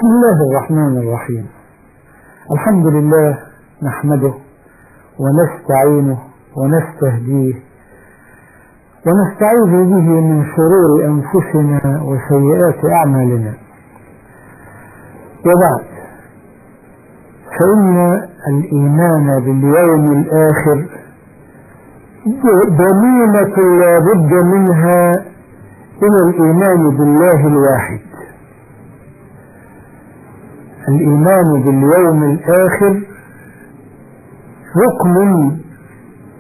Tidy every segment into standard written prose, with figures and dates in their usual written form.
بسم الله الرحمن الرحيم. الحمد لله نحمده ونستعينه ونستهديه ونستعيذ به من شرور أنفسنا وسيئات أعمالنا، وبعد، فإن الإيمان باليوم الآخر ضمينة لا بد منها إلى الإيمان بالله الواحد. الإيمان باليوم الآخر ركن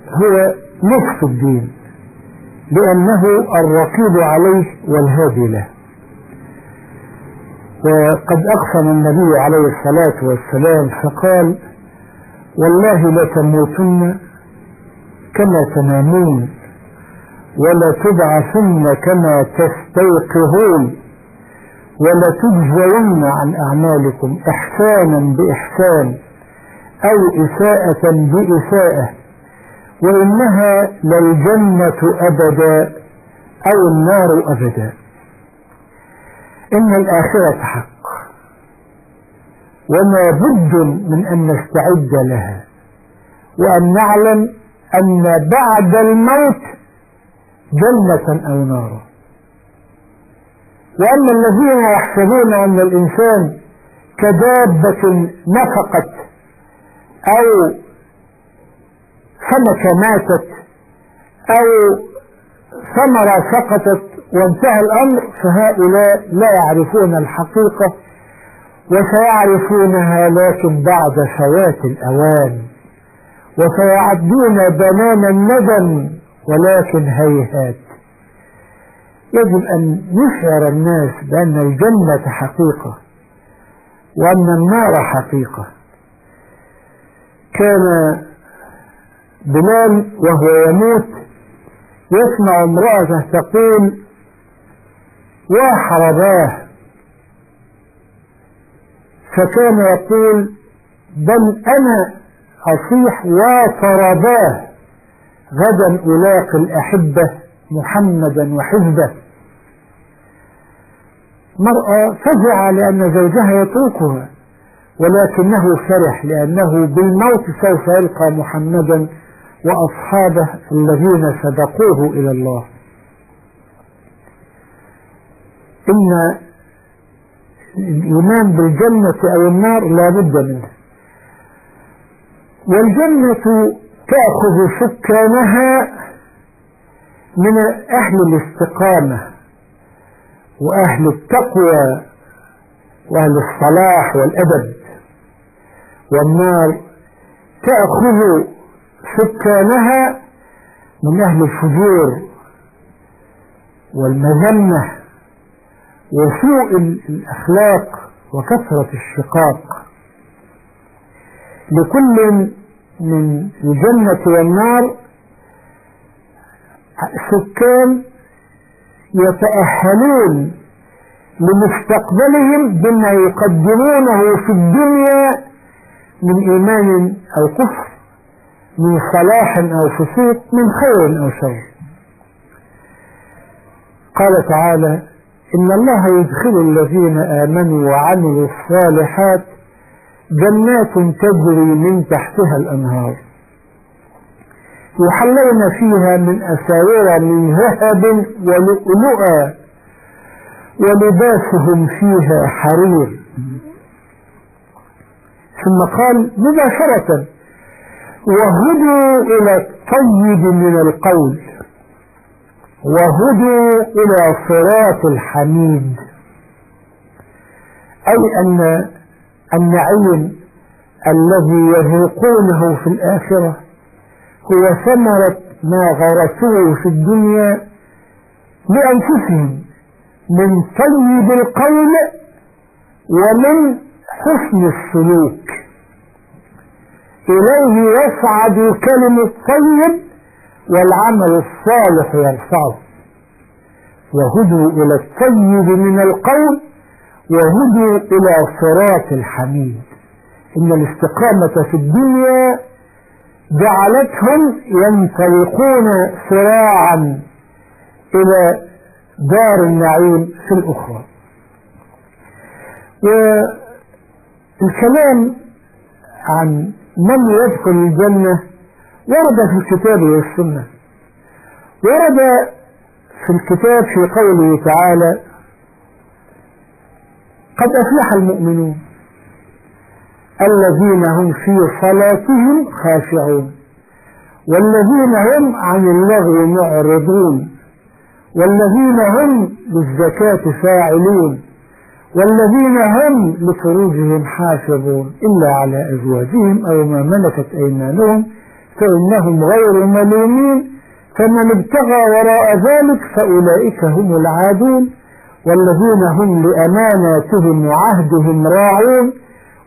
هو نصف الدين، لأنه الرقيب عليه والهادي له. وقد أقسم النبي عليه الصلاة والسلام فقال: والله لتموتن كما تنامون ولتبعثن كما تستيقظون ولتجزون عن أعمالكم إحسانا بإحسان أو إساءة بإساءة، وإنها للجنة أبدا أو النار أبدا. إن الآخرة حق، وما بد من أن نستعد لها، وأن نعلم أن بعد الموت جنة أو نار. وأما الذين يحسبون أن الإنسان كدابة نفقت أو سمكة ماتت أو ثمرة سقطت وانتهى الأمر، فهؤلاء لا يعرفون الحقيقة، وسيعرفونها لكن بعد فوات الأوان، وسيعدون بنان الندم، ولكن هيهات. يجب أن يشعر الناس بأن الجنة حقيقة وأن النار حقيقة. كان بلال وهو يموت يسمع امرأة تقول: وحرباه، فكان يقول: بل أنا أصيح وطرباه، غدا ألاقي الأحبة محمدا وحزبه. مرأة فزع لأن زوجها يتركها، ولكنه فرح لأنه بالموت سوف يلقى محمدا وأصحابه الذين سبقوه إلى الله. إن الإيمان بالجنة أو النار لا بد منه. والجنة تأخذ سكانها من أهل الاستقامة وأهل التقوى وأهل الصلاح والأدب، والنار تأخذ سكانها من أهل الفجور والمذمة وسوء الأخلاق وكثرة الشقاق. لكل من الجنة والنار سكان يتأهلون لمستقبلهم بما يقدمونه في الدنيا من إيمان أو كفر، من صلاح أو فسوق، من خير أو شر. قال تعالى: إن الله يدخل الذين آمنوا وعملوا الصالحات جنات تجري من تحتها الأنهار يحلون فيها من أساور من ذهب ولؤلؤا ولباسهم فيها حرير. ثم قال مباشرة: وهدوا إلى الطيب من القول وهدوا إلى صراط الحميد. أي أن النعيم الذي يذوقونه في الآخرة هو ثمرة ما غرسوه في الدنيا لأنفسهم من طيب القول ومن حسن السلوك. إليه يصعد كلمة الطيب والعمل الصالح يرفعه. وهدوا إلى الطيب من القول وهدوا إلى صراط الحميد. إن الاستقامة في الدنيا جعلتهم ينطلقون سراعا إلى دار النعيم في الأخرى. والكلام عن من يدخل الجنة ورد في الكتاب والسنة. ورد في الكتاب في قوله تعالى: قد أفلح المؤمنون الذين هم في صلاتهم خاشعون والذين هم عن اللغو معرضون والذين هم للزكاة فاعلون والذين هم لفروجهم حافظون إلا على أزواجهم أو ما ملكت أيمانهم فإنهم غير ملومين فمن ابتغى وراء ذلك فأولئك هم العادون والذين هم لأماناتهم وعهدهم راعون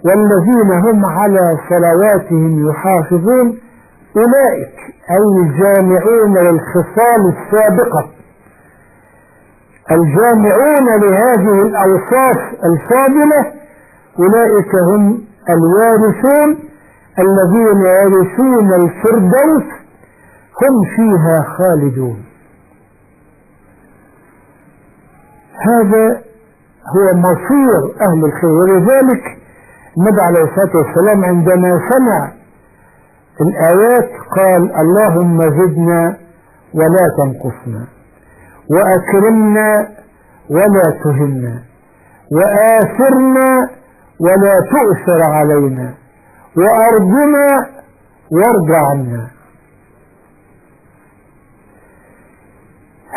والذين هم على صلواتهم يحافظون أولئك أي الجامعون للخصال السابقة الجامعون لهذه الأوصاف الفاضلة أولئك هم الوارثون الذين يرثون الفردوس هم فيها خالدون. هذا هو مصير أهل الخير. ولذلك النبي عليه الصلاة والسلام عندما سمع الآيات قال: اللهم زدنا ولا تنقصنا وأكرمنا ولا تهنا وآثرنا ولا تؤثر علينا وأرضنا وارض عنا.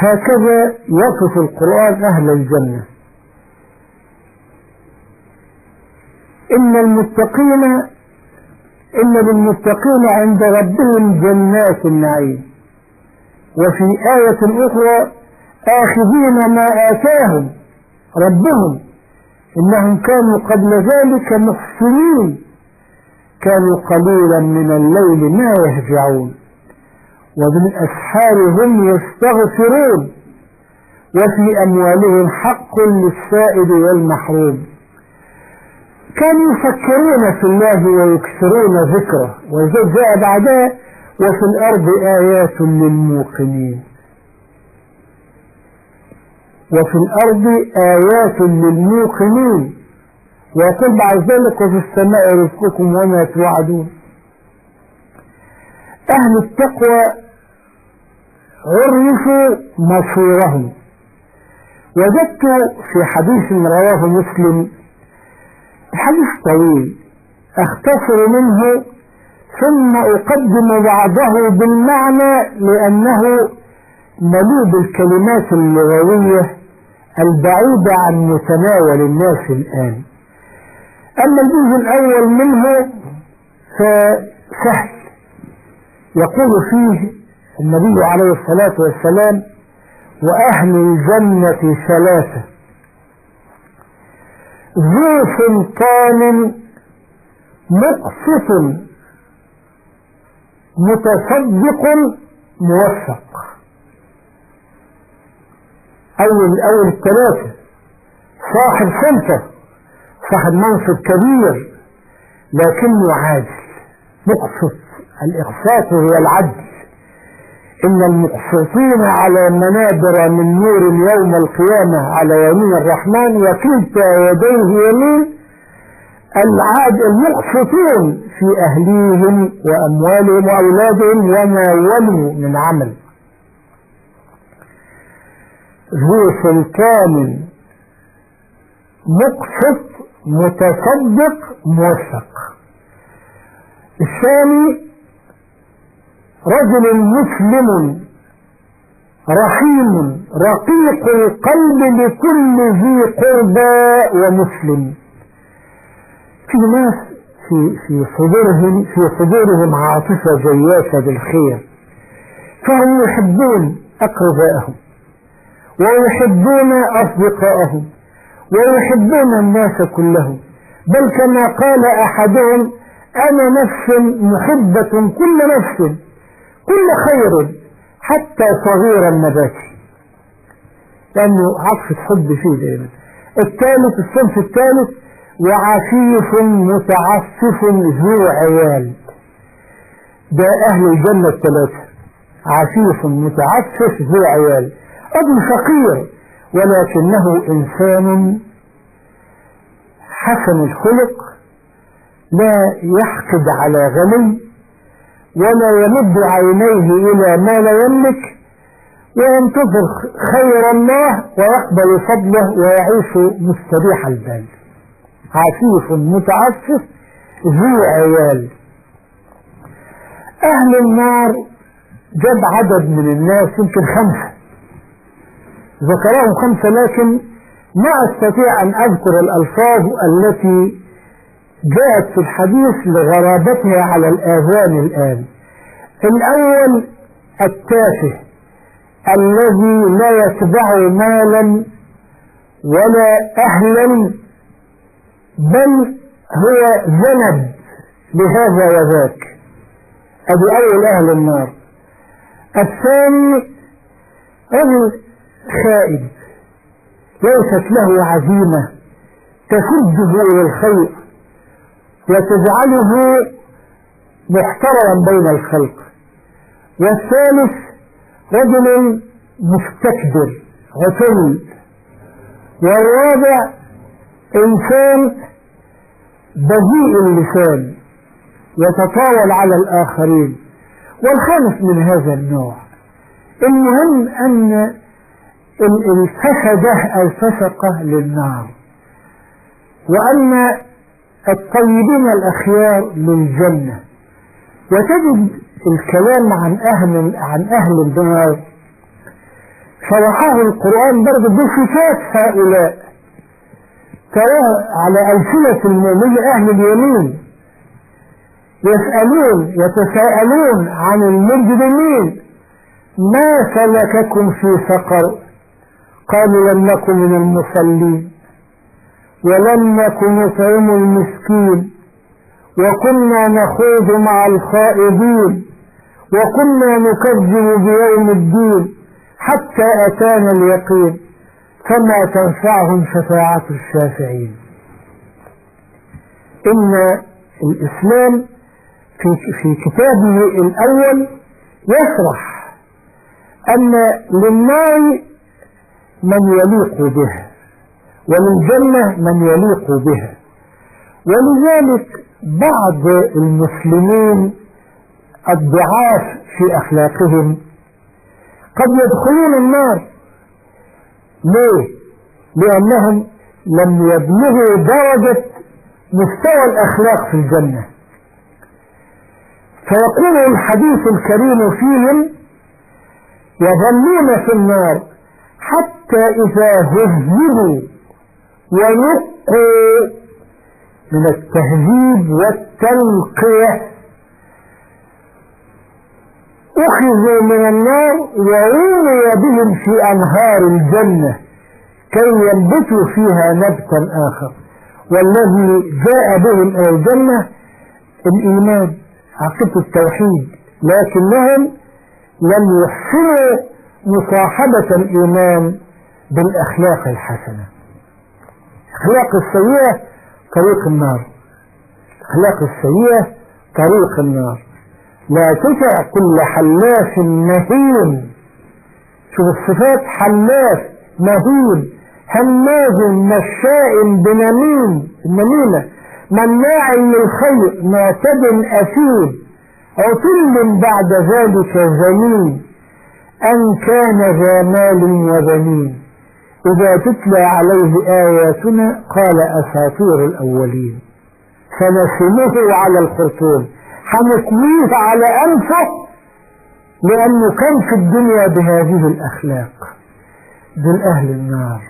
هكذا يصف القرآن أهل الجنة. إن للمتقين عند ربهم جنات النعيم. وفي آية أخرى: آخذين ما آتاهم ربهم إنهم كانوا قبل ذلك محسنين كانوا قليلا من الليل ما يهجعون وبالأسحار هم يستغفرون وفي أموالهم حق للسائل والمحروم. كانوا يفكرون في الله ويكثرون ذكره. وزاد جاء بعدها: وفي الأرض آيات للموقنين. وفي الأرض آيات للموقنين. ويقول بعد ذلك: وفي السماء رزقكم وما توعدون. أهل التقوى عرفوا مصيرهم. وجدت في حديث رواه مسلم، حديث طويل أختصر منه ثم أقدم بعضه بالمعنى لأنه مليء بالكلمات اللغوية البعيدة عن متناول الناس الآن. أما الجزء الأول منه فسهل. يقول فيه النبي عليه الصلاة والسلام: وأهل الجنة ثلاثة: ذو سلطان مقسط متصدق موفق. أول الثلاثة صاحب سلطة، صاحب منصب كبير لكنه عادل مقسط. الإقساط هو العدل. إن المقسطين على منابر من نور يوم القيامة على يمين الرحمن وكلتا يديه يمين. المقسطون في أهليهم وأموالهم وأولادهم وما ولوا من عمل. ذو سلطان مقسط متصدق موثق. الثاني: رجل مسلم رحيم رقيق القلب لكل ذي قربى ومسلم. في ناس في صدورهم عاطفة جياشة بالخير، فهم يحبون أقربائهم ويحبون أصدقائهم ويحبون الناس كلهم. بل كما قال أحدهم: أنا نفس محبة كل نفس كل خير حتى صغير النبات، لأنه عطف حب فيه دائما. الثالث، الصنف الثالث: وعفيف متعفف ذو عيال. ده أهل الجنة الثلاثة: عفيف متعفف ذو عيال. رجل فقير ولكنه إنسان حسن الخلق، لا يحقد على غني، ولا يمد عينيه إلى ما لا يملك، وينتظر خير الله ويقبل فضله ويعيش مستريح البال. عفيف متعفف ذو عيال. أهل النار جاب عدد من الناس يمكن 5، ذكرهم 5، لكن ما أستطيع أن أذكر الألفاظ التي جاءت في الحديث لغرابتها على الآذان الآن. الأول التافه الذي لا يتبع مالا ولا أهلا، بل هو ذنب لهذا وذاك، أبي أول أهل النار. الثاني رجل خائب ليست له عزيمة تشده إلى الخير وتجعله محترما بين الخلق. والثالث رجل مستكبر عتل. والرابع إنسان بذيء اللسان يتطاول على الآخرين. والخامس من هذا النوع. المهم أن الفسده الفسقة للنار، وأن الطيبين الأخيار للجنة. وتجد الكلام عن أهل النار شرحه القرآن برضه بصفات هؤلاء، ترى على ألسنة المؤمنين أهل اليمين يتساءلون عن المجرمين ما سلككم في سقر؟ قالوا لم نكن من المصلين ولم نكن نطعم المسكين وكنا نخوض مع الخائضين وكنا نكذب بيوم الدين حتى أتانا اليقين فما تنفعهم شفاعة الشافعين. إن الإسلام في كتابه الأول يشرح أن للنار من يليق بها وللجنة من يليق بها. ولذلك بعض المسلمين الضعاف في أخلاقهم قد يدخلون النار. ليه؟ لأنهم لم يبلغوا درجة مستوى الأخلاق في الجنة. فيقول الحديث الكريم فيهم يظلون في النار حتى إذا هذبوا ونقوا من التهذيب والتنقية أخذوا من النار ورمي بهم في أنهار الجنة كي ينبتوا فيها نبتا آخر. والذي جاء بهم إلى الجنة الإيمان، عقيدة التوحيد، لكنهم لم يحسنوا مصاحبة الإيمان بالأخلاق الحسنة. الأخلاق السيئة طريق النار، الأخلاق السيئة طريق النار. لا تطع كل حلاف مهين. شوف الصفات: حلاف، مهين، هماز مشاء بنميم، النميمة، مناع للخير، معتد أثيم، عتل بعد ذلك زنيم، أن كان ذا مال وبنين، إذا تتلى عليه آياتنا قال أساطير الأولين. فنسمه على الخرطوم، حنكويه على أنفه لأنه كان في الدنيا بهذه الأخلاق. دول أهل النار،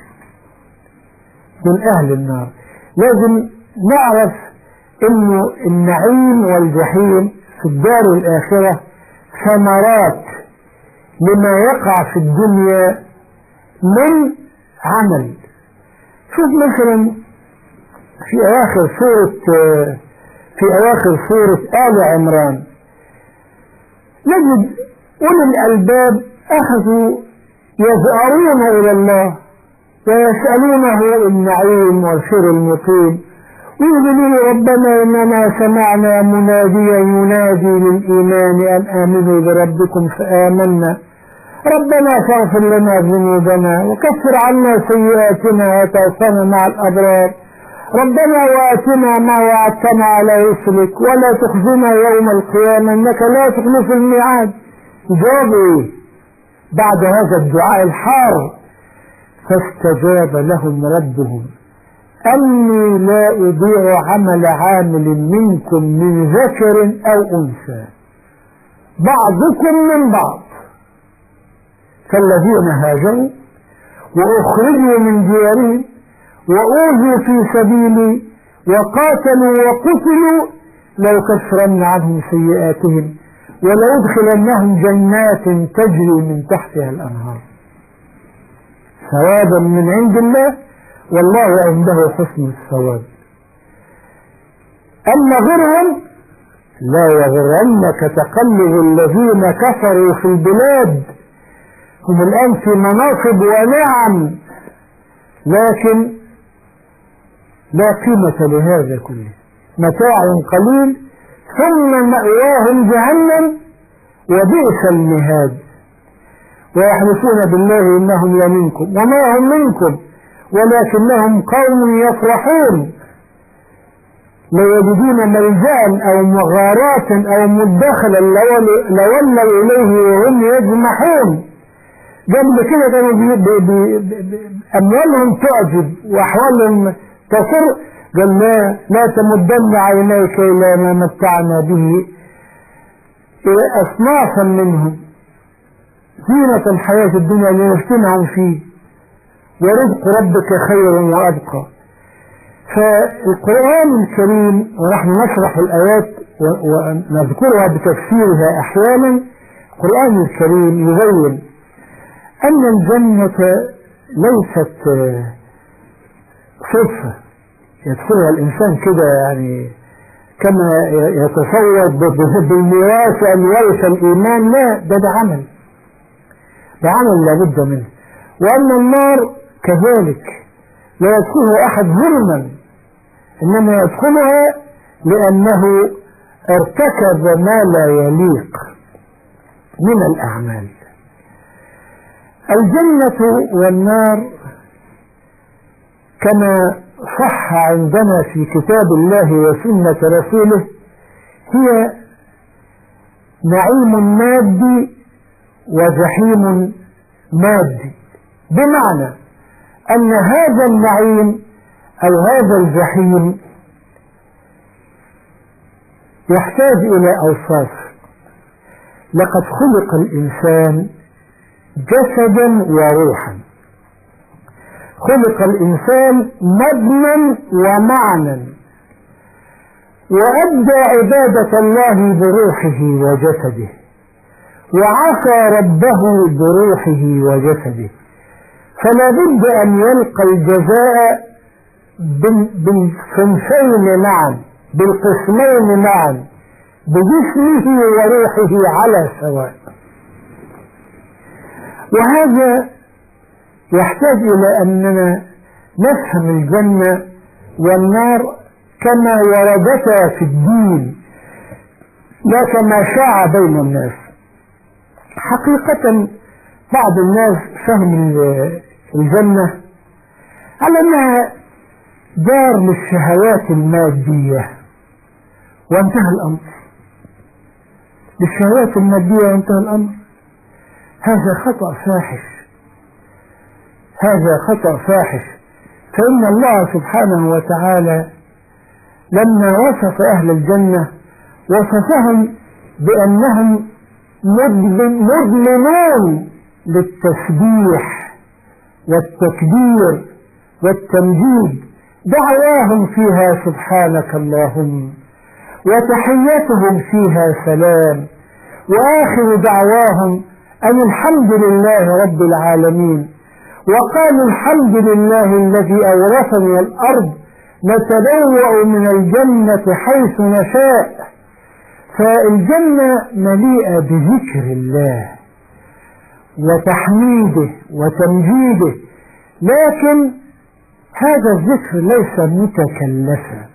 دول أهل النار. لازم نعرف إنه النعيم والجحيم في الدار الآخرة ثمرات لما يقع في الدنيا من عمل. شوف مثلا في أواخر سورة آل عمران نجد أولي الألباب أخذوا يزأرون إلى الله ويسألونه النعيم والخير المقيم، ويقولون ربنا إننا سمعنا مناديا ينادي للإيمان أن آمنوا بربكم فآمنا ربنا فاغفر لنا ذنوبنا وكفر عنا سيئاتنا وتوفنا مع الأبرار ربنا وآتنا ما وعدتنا على رسلك ولا تخزنا يوم القيامة إنك لا تخلف الميعاد. جاوبوا بعد هذا الدعاء الحار: فاستجاب لهم ربهم أني لا أضيع عمل عامل منكم من ذكر أو أنثى بعضكم من بعض. فالذين هاجروا وأخرجوا من ديارهم وأوذوا في سبيلي وقاتلوا وقتلوا لأكفرن عنهم سيئاتهم ولأدخلنهم جنات تجري من تحتها الأنهار ثوابا من عند الله والله عنده حسن الثواب. أما غيرهم لا يغرنك تقلب الذين كفروا في البلاد، هم الآن في مناصب ونعم لكن لا قيمة لهذا كله، متاع قليل ثم مأواهم جهنم وبئس المهاد. ويحلفون بالله إنهم لمنكم وما هم منكم ولكنهم قوم يفرحون لا يجدون ملجأ أو مغارات أو مدخلا لولوا إليه وهم يجمحون. قبل كده كانوا أموالهم تعجب وأحوالهم تصر، قال لا تمدن عينيك إلى ما متعنا به أصنافا منهم زينة الحياة الدنيا لنفتنهم فيه ورزق ربك خير وأبقى. فالقرآن الكريم ونحن نشرح الآيات ونذكرها بتفسيرها أحيانا، القرآن الكريم يبين أن الجنة ليست صدفة يدخلها الإنسان كده يعني كما يتصور بالميراث أن يورث الإيمان، لا، ده عمل لابد منه. وأن النار كذلك لا يدخلها أحد ظلما، إنما يدخلها لأنه ارتكب ما لا يليق من الأعمال. الجنة والنار كما صح عندنا في كتاب الله وسنة رسوله هي نعيم مادي وجحيم مادي، بمعنى أن هذا النعيم أو هذا الجحيم يحتاج إلى أوصاف. لقد خلق الإنسان جسدا وروحا، خلق الإنسان مبنى ومعنى، وأدى عبادة الله بروحه وجسده، وعصى ربه بروحه وجسده، فلا بد أن يلقى الجزاء بالصنفين معا، بالقسمين معا، بجسمه وروحه على سواء. وهذا يحتاج إلى أننا نفهم الجنة والنار كما وردتا في الدين لا كما شاع بين الناس. حقيقة بعض الناس فهم الجنة على أنها دار للشهوات المادية وانتهى الأمر، للشهوات المادية وانتهى الأمر. هذا خطأ فاحش، هذا خطأ فاحش. فإن الله سبحانه وتعالى لما وصف أهل الجنة وصفهم بأنهم مظلمون للتسبيح والتكبير والتمجيد، دعواهم فيها سبحانك اللهم، وتحيتهم فيها سلام، وآخر دعواهم أن الحمد لله رب العالمين. وقالوا الحمد لله الذي أورثني الأرض نتبوأ من الجنة حيث نشاء. فالجنة مليئة بذكر الله وتحميده وتمجيده، لكن هذا الذكر ليس متكلفا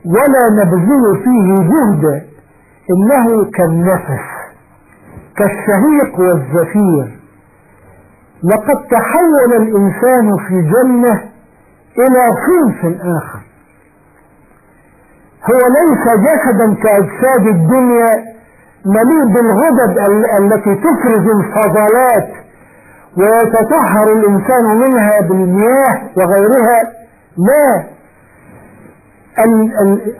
ولا نبذل فيه جهدا، إنه كالنفس كالشهيق والزفير. لقد تحول الإنسان في جنة إلى صنف آخر، هو ليس جسدا كأجساد الدنيا مليء بالغدد التي تفرز الفضلات ويتطهر الإنسان منها بالمياه وغيرها. لا،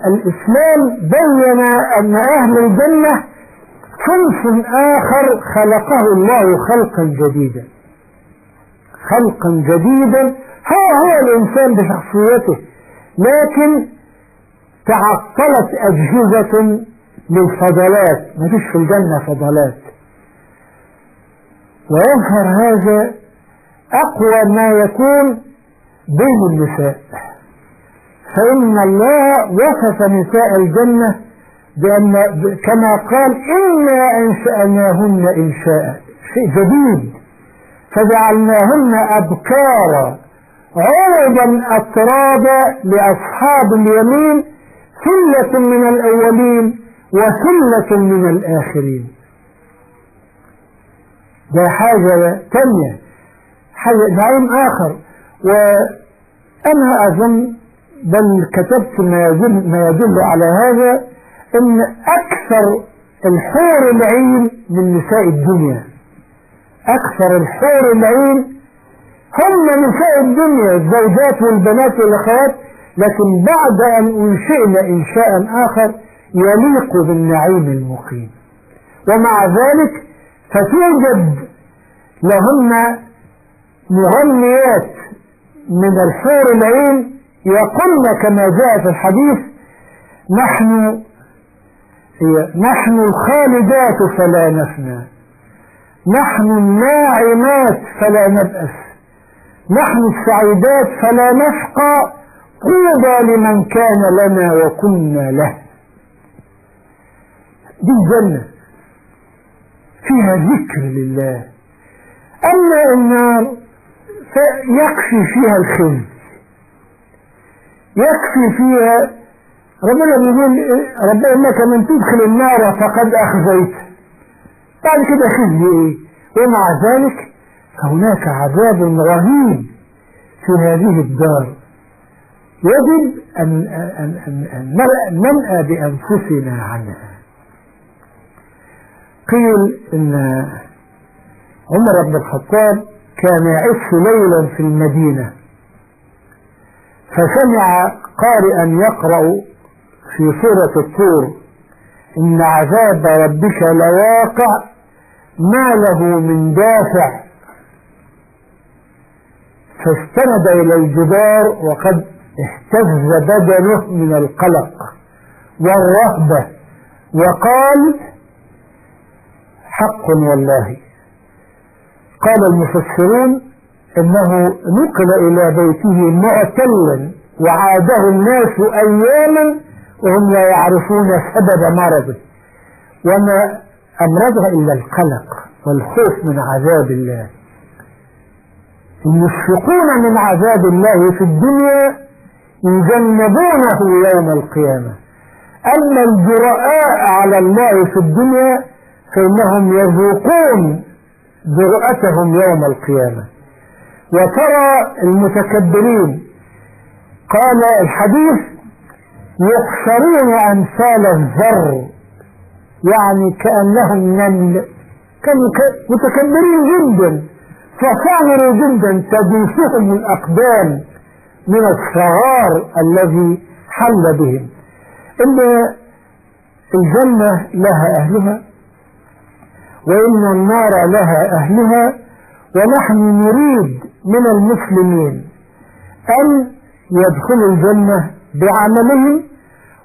الإسلام بين أن أهل الجنة صنف آخر خلقه الله خلقا جديدا، خلقا جديدا هو الإنسان بشخصيته، لكن تعطلت أجهزة للفضلات، ما فيش في الجنة فضلات. ويظهر هذا أقوى ما يكون بين النساء، فإن الله وصف نساء الجنة بأن كما قال إنا أنشأناهن إنشاء، شيء جديد، فجعلناهن أبكارا عربا أترابا لأصحاب اليمين، ثلة من الأولين وثلة من الآخرين. ده حاجة تانية، نعيم آخر. وأنا أظن بل كتبت ما يدل على هذا، أن أكثر الحور العين من نساء الدنيا، أكثر الحور العين هم نساء الدنيا، الزوجات والبنات والأخوات، لكن بعد أن أنشئنا إنشاء آخر يليق بالنعيم المقيم. ومع ذلك فتوجد لهن مغنيات من الحور العين يقولن كما جاء في الحديث: نحن الخالدات فلا نفنى، نحن الناعمات فلا نبأس، نحن السعيدات فلا نشقى، طوبى لمن كان لنا وكنا له. دي الجنة فيها ذكر لله. أما النار فيكفي فيها الخزي، يكفي فيها، ربنا بيقول ربنا إنك من تدخل النار فقد أخزيت، بعد كده خزي إيه؟ ومع ذلك فهناك عذاب رهيب في هذه الدار، يجب أن ننأى بأنفسنا عنها. قيل إن عمر بن الخطاب كان يعش ليلا في المدينة، فسمع قارئا يقرأ في سورة الطور: إن عذاب ربك لواقع ما له من دافع، فاستند إلى الجدار وقد اهتز بدنه من القلق والرهبة، وقال: حق والله. قال المفسرون إنه نقل إلى بيته معتلا وعاده الناس أياما وهم لا يعرفون سبب مرضه، وما أمرضه إلا القلق والخوف من عذاب الله. يشفقون من عذاب الله في الدنيا يجنبونه يوم القيامة، أما الجرآء على الله في الدنيا فإنهم يذوقون جرأتهم يوم القيامة. وترى المتكبرين، قال الحديث: يحشرون أمثال الذر، يعني كأنهم نمل، كانوا متكبرين جدا، فصغروا جدا، تدوسهم الأقدام من الصغار الذي حل بهم. إن الجنة لها أهلها وإن النار لها أهلها، ونحن نريد من المسلمين أن يدخلوا الجنة بعملهم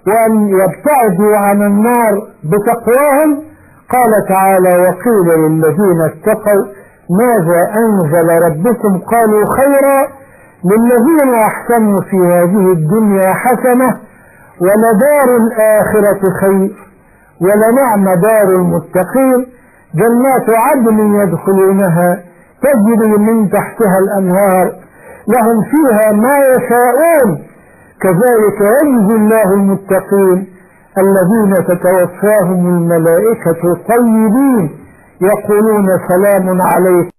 وأن يبتعدوا عن النار بتقواهم. قال تعالى: وقيل للذين اتقوا ماذا أنزل ربكم قالوا خيرا للذين أحسنوا في هذه الدنيا حسنة ولدار الآخرة خير ولنعم دار المتقين جنات عدن يدخلونها تجري من تحتها الأنهار لهم فيها ما يشاءون كذلك يجزي الله المتقين الذين تتوفاهم الملائكة طيبين يقولون سلام عليكم